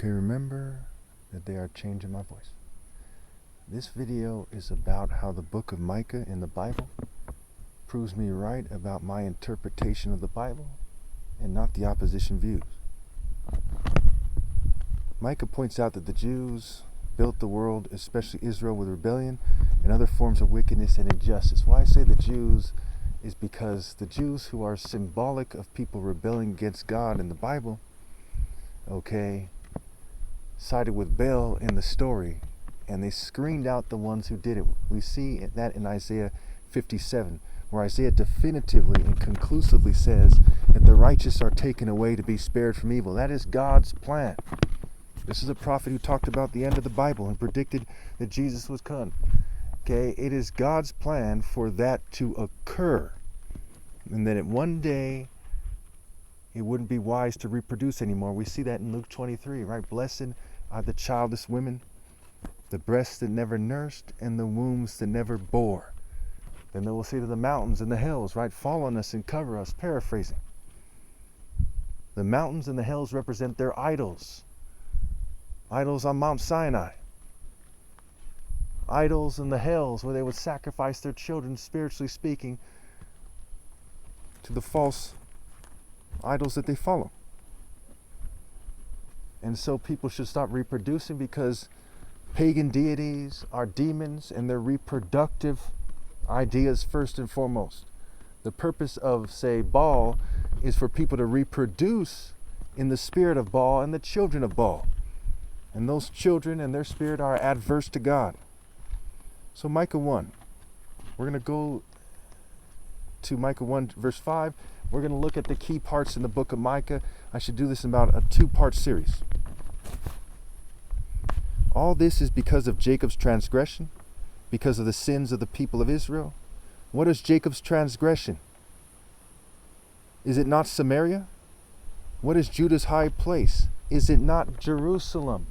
Okay, remember that they are changing my voice. This video is about how the book of Micah in the Bible proves me right about my interpretation of the Bible and not the opposition views. Micah points out that the Jews built the world, especially Israel, with rebellion and other forms of wickedness and injustice. Why I say the Jews is because the Jews, who are symbolic of people rebelling against God in the Bible, sided with Baal in the story, and they screened out the ones who did it. We see that in Isaiah 57, where Isaiah definitively and conclusively says that the righteous are taken away to be spared from evil. That is God's plan. This is a prophet who talked about the end of the Bible and predicted that Jesus was coming. It is God's plan for that to occur, and that one day it wouldn't be wise to reproduce anymore. We see that in Luke 23, right? Blessed are the childless women, the breasts that never nursed, and the wombs that never bore. Then they will say to the mountains and the hills, right? Fall on us and cover us, paraphrasing. The mountains and the hills represent their idols. Idols on Mount Sinai. Idols in the hills where they would sacrifice their children, spiritually speaking, to the false idols that they follow. And so people should stop reproducing, because pagan deities are demons and they're reproductive ideas first and foremost. The purpose of, say, Baal is for people to reproduce in the spirit of Baal and the children of Baal. And those children and their spirit are adverse to God. So Micah 1, we're going to go to Micah 1 verse 5. We're going to look at the key parts in the book of Micah. I should do this in about a 2-part series. All this is because of Jacob's transgression, because of the sins of the people of Israel. What is Jacob's transgression? Is it not Samaria? What is Judah's high place? Is it not Jerusalem?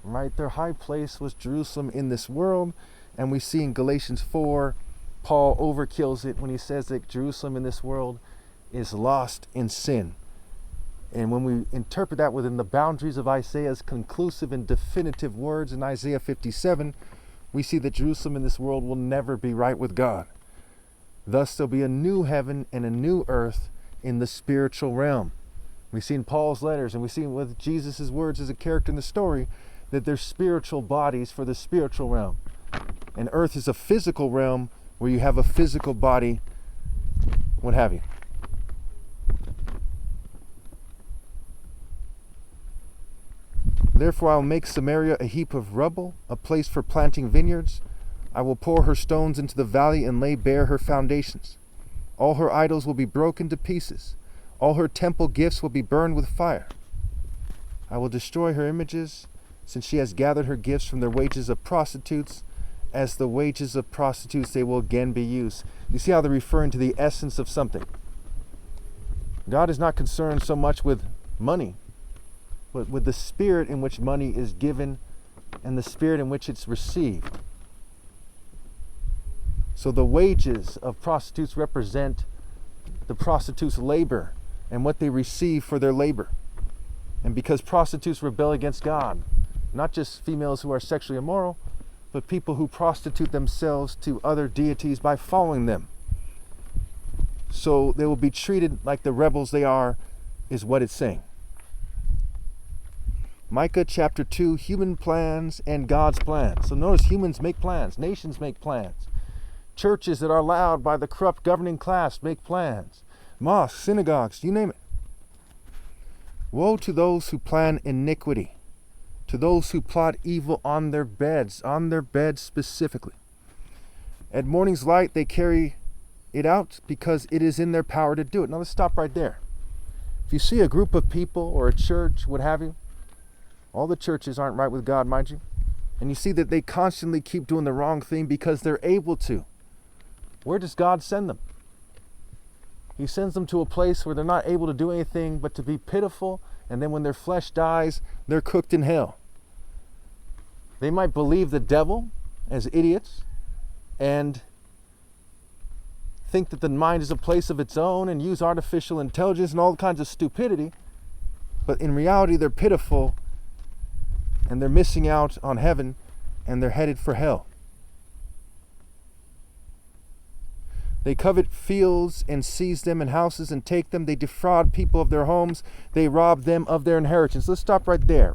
Right? Their high place was Jerusalem in this world. And we see in Galatians 4, Paul overkills it when he says that Jerusalem in this world is lost in sin. And when we interpret that within the boundaries of Isaiah's conclusive and definitive words in Isaiah 57, we see that Jerusalem in this world will never be right with God. Thus there'll be a new heaven and a new earth in the spiritual realm. We see in Paul's letters, and we see with Jesus' words as a character in the story, that they're spiritual bodies for the spiritual realm. And earth is a physical realm where you have a physical body, what have you. Therefore I will make Samaria a heap of rubble, a place for planting vineyards. I will pour her stones into the valley and lay bare her foundations. All her idols will be broken to pieces. All her temple gifts will be burned with fire. I will destroy her images, since she has gathered her gifts from the wages of prostitutes. As the wages of prostitutes, they will again be used. You see how they're referring to the essence of something. God is not concerned so much with money, but with the spirit in which money is given and the spirit in which it's received. So the wages of prostitutes represent the prostitutes' labor and what they receive for their labor. And because prostitutes rebel against God, not just females who are sexually immoral, but people who prostitute themselves to other deities by following them. So they will be treated like the rebels they are, is what it's saying. Micah chapter 2, human plans and God's plans. So notice humans make plans, nations make plans. Churches that are allowed by the corrupt governing class make plans. Mosques, synagogues, you name it. Woe to those who plan iniquity, to those who plot evil on their beds specifically. At morning's light they carry it out because it is in their power to do it. Now let's stop right there. If you see a group of people or a church, what have you, all the churches aren't right with God, mind you, and you see that they constantly keep doing the wrong thing because they're able to, where does God send them? He sends them to a place where they're not able to do anything but to be pitiful, and then when their flesh dies, they're cooked in hell. They might believe the devil as idiots and think that the mind is a place of its own and use artificial intelligence and all kinds of stupidity, but in reality they're pitiful and they're missing out on heaven, and they're headed for hell. They covet fields and seize them, and houses and take them. They defraud people of their homes. They rob them of their inheritance. Let's stop right there.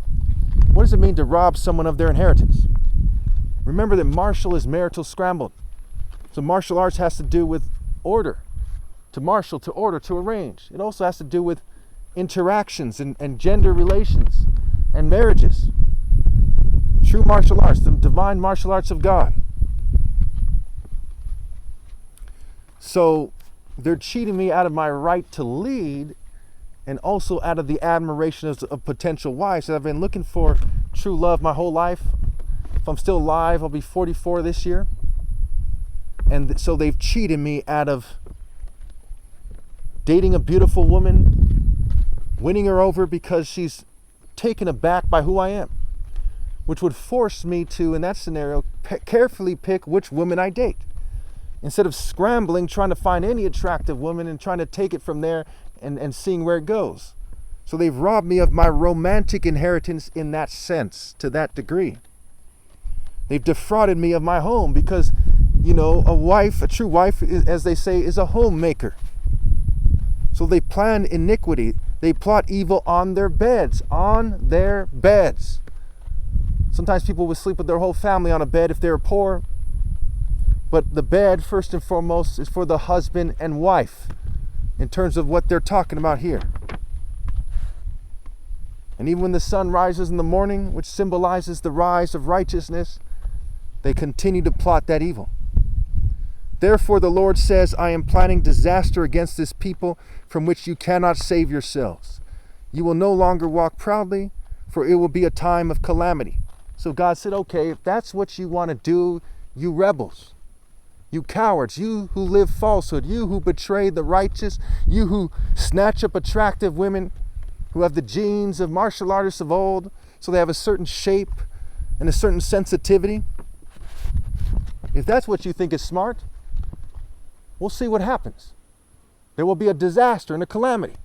What does it mean to rob someone of their inheritance? Remember that martial is marital scrambled. So martial arts has to do with order. To marshal, to order, to arrange. It also has to do with interactions and gender relations and marriages. True martial arts, the divine martial arts of God. So they're cheating me out of my right to lead, and also out of the admiration of potential wives. I've been looking for true love my whole life. If I'm still alive, I'll be 44 this year. And so they've cheated me out of dating a beautiful woman, winning her over because she's taken aback by who I am, which would force me to, in that scenario, carefully pick which woman I date. Instead of scrambling, trying to find any attractive woman and trying to take it from there and seeing where it goes. So they've robbed me of my romantic inheritance in that sense, to that degree. They've defrauded me of my home because, a true wife, as they say, is a homemaker. So they plan iniquity. They plot evil on their beds. Sometimes people will sleep with their whole family on a bed if they're poor. But the bed, first and foremost, is for the husband and wife in terms of what they're talking about here. And even when the sun rises in the morning, which symbolizes the rise of righteousness, they continue to plot that evil. Therefore, the Lord says, I am planning disaster against this people from which you cannot save yourselves. You will no longer walk proudly, for it will be a time of calamity. So God said, okay, if that's what you want to do, you rebels, you cowards, you who live falsehood, you who betray the righteous, you who snatch up attractive women who have the genes of martial artists of old, so they have a certain shape and a certain sensitivity. If that's what you think is smart, we'll see what happens. There will be a disaster and a calamity.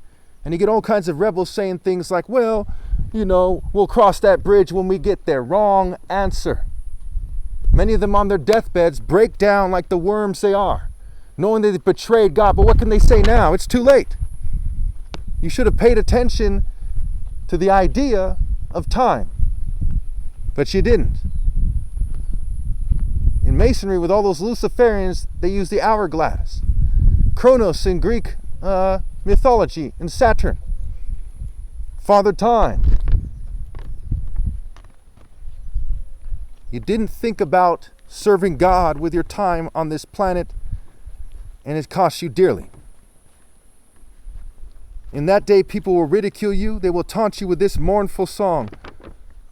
And you get all kinds of rebels saying things like, well, we'll cross that bridge when we get there. Wrong answer. Many of them on their deathbeds break down like the worms they are, knowing that they betrayed God. But what can they say now? It's too late. You should have paid attention to the idea of time, but you didn't. In Masonry, with all those Luciferians, they use the hourglass. Chronos in Greek mythology, and Saturn. Father Time. You didn't think about serving God with your time on this planet, and it cost you dearly. In that day, people will ridicule you. They will taunt you with this mournful song.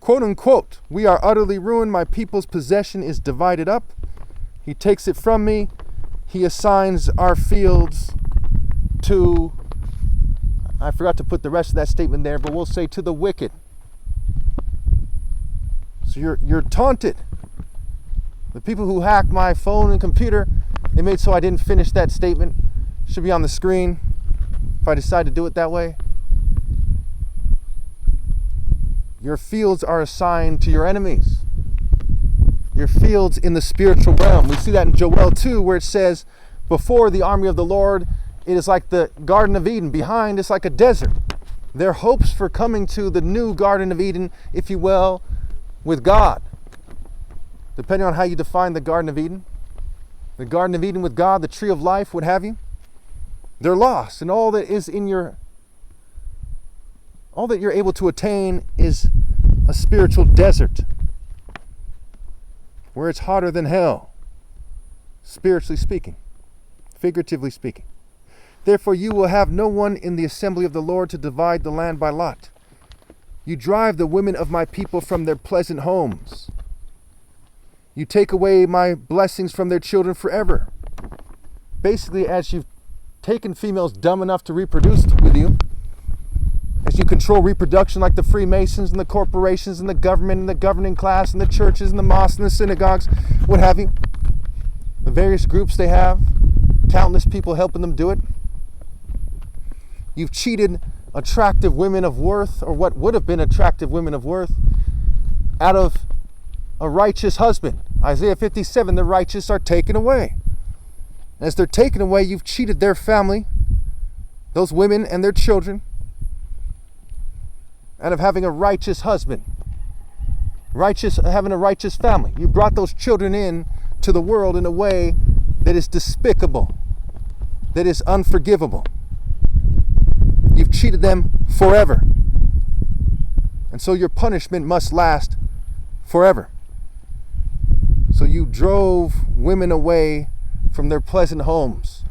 Quote unquote, we are utterly ruined. My people's possession is divided up. He takes it from me. He assigns our fields to, I forgot to put the rest of that statement there, but we'll say to the wicked. So you're taunted. The people who hacked my phone and computer, they made so I didn't finish that statement. Should be on the screen if I decide to do it that way. Your fields are assigned to your enemies. Your fields in the spiritual realm. We see that in Joel 2, where it says, before the army of the Lord, it is like the Garden of Eden. Behind, it's like a desert. Their hopes for coming to the new Garden of Eden, if you will, with God. Depending on how you define the Garden of Eden. The Garden of Eden with God, the tree of life, what have you. They're lost, and all that you're able to attain is a spiritual desert where it's hotter than hell, spiritually speaking, figuratively speaking. Therefore you will have no one in the assembly of the Lord to divide the land by lot. You drive the women of my people from their pleasant homes. You take away my blessings from their children forever. Basically, as you've taken females dumb enough to reproduce with you, as you control reproduction like the Freemasons and the corporations and the government and the governing class and the churches and the mosques and the synagogues, what have you, the various groups they have, countless people helping them do it. You've cheated attractive women of worth, or what would have been attractive women of worth, out of a righteous husband. Isaiah 57, the righteous are taken away. As they're taken away, you've cheated their family, those women and their children, out of having a righteous husband, having a righteous family. You brought those children in to the world in a way that is despicable, that is unforgivable. You've cheated them forever. And so your punishment must last forever. So you drove women away from their pleasant homes.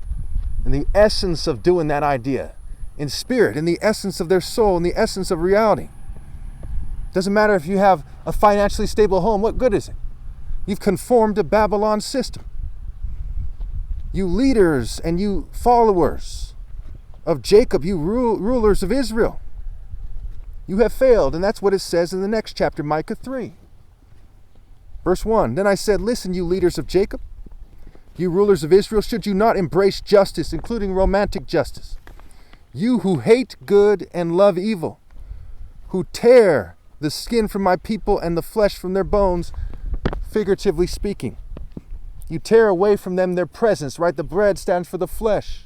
And the essence of doing that idea, in spirit, in the essence of their soul, in the essence of reality. Doesn't matter if you have a financially stable home, what good is it? You've conformed to Babylon's system. You leaders and you followers of Jacob, you rulers of Israel, you have failed. And that's what it says in the next chapter, Micah 3. Verse 1, then I said, listen, you leaders of Jacob, you rulers of Israel, should you not embrace justice, including romantic justice? You who hate good and love evil, who tear the skin from my people and the flesh from their bones, figuratively speaking. You tear away from them their presence, right? The bread stands for the flesh.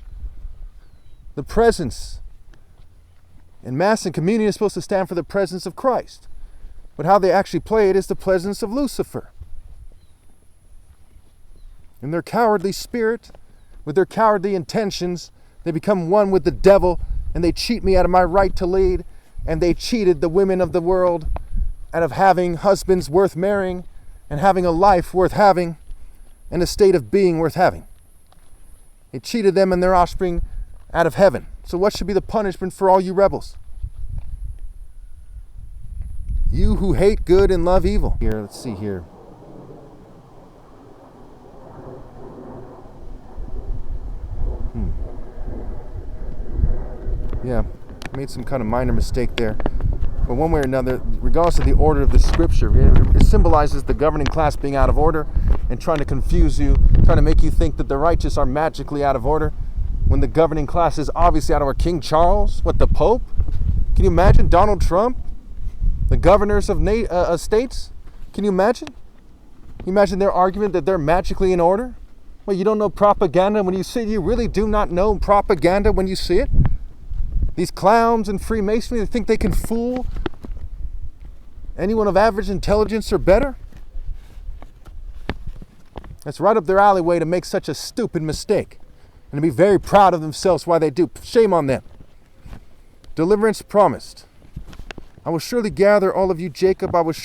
The presence. And Mass and communion is supposed to stand for the presence of Christ. But how they actually play it is the presence of Lucifer. In their cowardly spirit, with their cowardly intentions, they become one with the devil, and they cheat me out of my right to lead, and they cheated the women of the world out of having husbands worth marrying, and having a life worth having, and a state of being worth having. It cheated them and their offspring out of heaven. So what should be the punishment for all you rebels? You who hate good and love evil. Here, let's see here. Yeah, made some kind of minor mistake there. But one way or another, regardless of the order of the scripture, it symbolizes the governing class being out of order and trying to confuse you, trying to make you think that the righteous are magically out of order when the governing class is obviously out of order. King Charles, what, the Pope? Can you imagine Donald Trump? The governors of states? Can you imagine? Can you imagine their argument that they're magically in order? Well, you don't know propaganda when you see it? You really do not know propaganda when you see it? These clowns in Freemasonry, they think they can fool anyone of average intelligence or better? That's right up their alleyway to make such a stupid mistake and to be very proud of themselves why they do. Shame on them. Deliverance promised. I will surely gather all of you, Jacob. I will